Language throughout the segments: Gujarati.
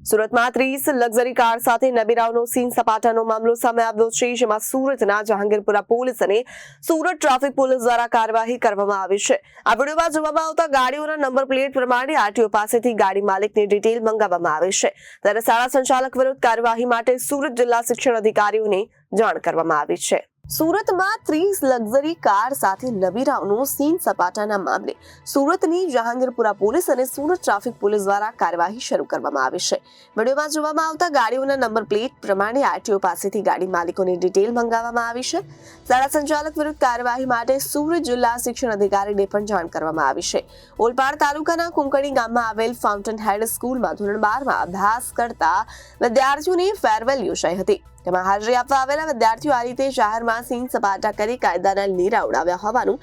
સુરતમાં 30 લક્ઝરી કાર સાથે નબીરાઓનો સીન સપાટાનો મામલો સામે આવ્યો છે, જેમાં સુરતના જહાંગીરપુરા પોલીસ અને સુરત ટ્રાફિક પોલીસ દ્વારા કાર્યવાહી કરવામાં આવી છે। આ વિડીયોમાં જોવામાં આવતા ગાડીઓના નંબર પ્લેટ પ્રમાણે આરટીઓ પાસેથી ગાડી માલિકની ડિટેલ મંગાવવામાં આવી છે, ત્યારે શાળા સંચાલક વિરુદ્ધ કાર્યવાહી માટે સુરત જિલ્લા શિક્ષણ અધિકારીઓને જાણ કરવામાં આવી છે। સુરતમાં 30 લક્ઝરી કાર સાથે નબીરાઓનો સીન સપાટાના મામલે સુરતની જહાંગીરપુરા પોલીસ અને સુરત ટ્રાફિક પોલીસ દ્વારા કાર્યવાહી શરૂ કરવામાં આવી છે। વિડીયોમાં જોવામાં આવતા ગાડીઓના નંબર પ્લેટ પ્રમાણે આરટીઓ પાસેથી ગાડી માલિકોની ડિટેલ મંગાવવામાં આવી છે। શાળા સંચાલક વિરુદ્ધ કાર્યવાહી માટે સુરત જિલ્લા શિક્ષણ અધિકારીને પણ જાણ કરવામાં આવી છે। ઓલપાડ તાલુકાના કુંકણી ગામમાં આવેલ ફાઉન્ટેન હેડ સ્કૂલમાં ધોરણ 12માં અભ્યાસ કરતા વિદ્યાર્થીઓની ફેરવેલ યોજાઈ હતી। તેમાં હાજરી આપવા આવેલા વિદ્યાર્થીઓ આ રીતે જાહેરમાં સીન સપાટા કરી કાયદાના લીરા ઉડાવ્યા હોવાનું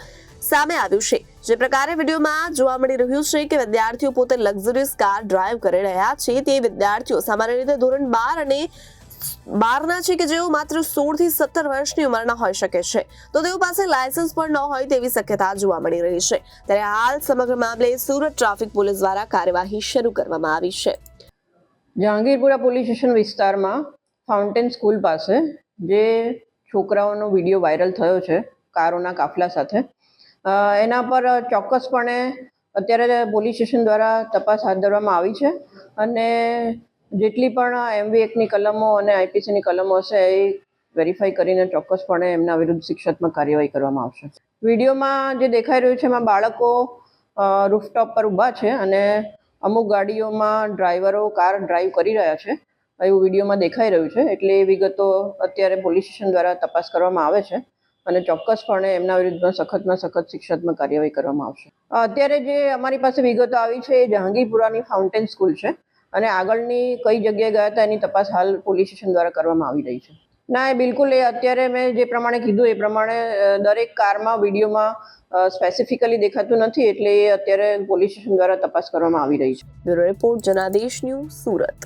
સામે આવ્યું છે। જે પ્રકારે વિડીયોમાં જોવા મળી રહ્યું છે કે વિદ્યાર્થીઓ પોતે લક્ઝરીઝ કાર ડ્રાઈવ કરી રહ્યા છે, તે વિદ્યાર્થીઓ સામાન્ય રીતે ધોરણ 12 અને 12ના છે કે જેઓ માત્ર 16 થી 17 વર્ષની ઉંમરના હોઈ શકે છે, તો તેઓ પાસે લાયસન્સ પણ ન હોય તેવી શક્યતા જોવા મળી રહી છે। ત્યારે હાલ સમગ્ર મામલે સુરત ટ્રાફિક પોલીસ દ્વારા કાર્યવાહી શરૂ કરવામાં આવી છે। જહાંગીરપુરા પોલીસ સ્ટેશન વિસ્તારમાં ફાઉન્ટેન સ્કૂલ પાસે જે છોકરાઓનો વિડીયો વાયરલ થયો છે કારોના કાફલા સાથે, એના પર ચોક્કસપણે અત્યારે પોલીસ સ્ટેશન દ્વારા તપાસ હાથ ધરવામાં આવી છે અને જેટલી પણ MV એક્ટની કલમો અને IPCની કલમો હશે એ વેરીફાઈ કરીને ચોક્કસપણે એમના વિરુદ્ધ શિક્ષાત્મક કાર્યવાહી કરવામાં આવશે। વિડીયોમાં જે દેખાઈ રહ્યું છે એમાં બાળકો રૂફટોપ પર ઊભા છે અને અમુક ગાડીઓમાં ડ્રાઈવરો કાર ડ્રાઈવ કરી રહ્યા છે એવું વિડીયોમાં દેખાઈ રહ્યું છે। એટલે એ વિગતો અત્યારે પોલીસ સ્ટેશન દ્વારા તપાસ કરવામાં આવે છે અને ચોક્કસપણે એમના વિરુદ્ધમાં સખતમાં સખત શિક્ષાત્મક કાર્યવાહી કરવામાં આવશે। અત્યારે જે અમારી પાસે વિગતો આવી છે એ જહાંગીરપુરાની ફાઉન્ટેન સ્કૂલ છે અને આગળની કઈ જગ્યાએ ગયા હતા એની તપાસ હાલ પોલીસ સ્ટેશન દ્વારા કરવામાં આવી રહી છે। ના, એ બિલકુલ એ અત્યારે મેં જે પ્રમાણે કીધું એ પ્રમાણે દરેક કારમાં વિડીયોમાં સ્પેસિફિકલી દેખાતું નથી, એટલે એ અત્યારે પોલીસ સ્ટેશન દ્વારા તપાસ કરવામાં આવી રહી છે। Bureau report Janadesh news, Surat.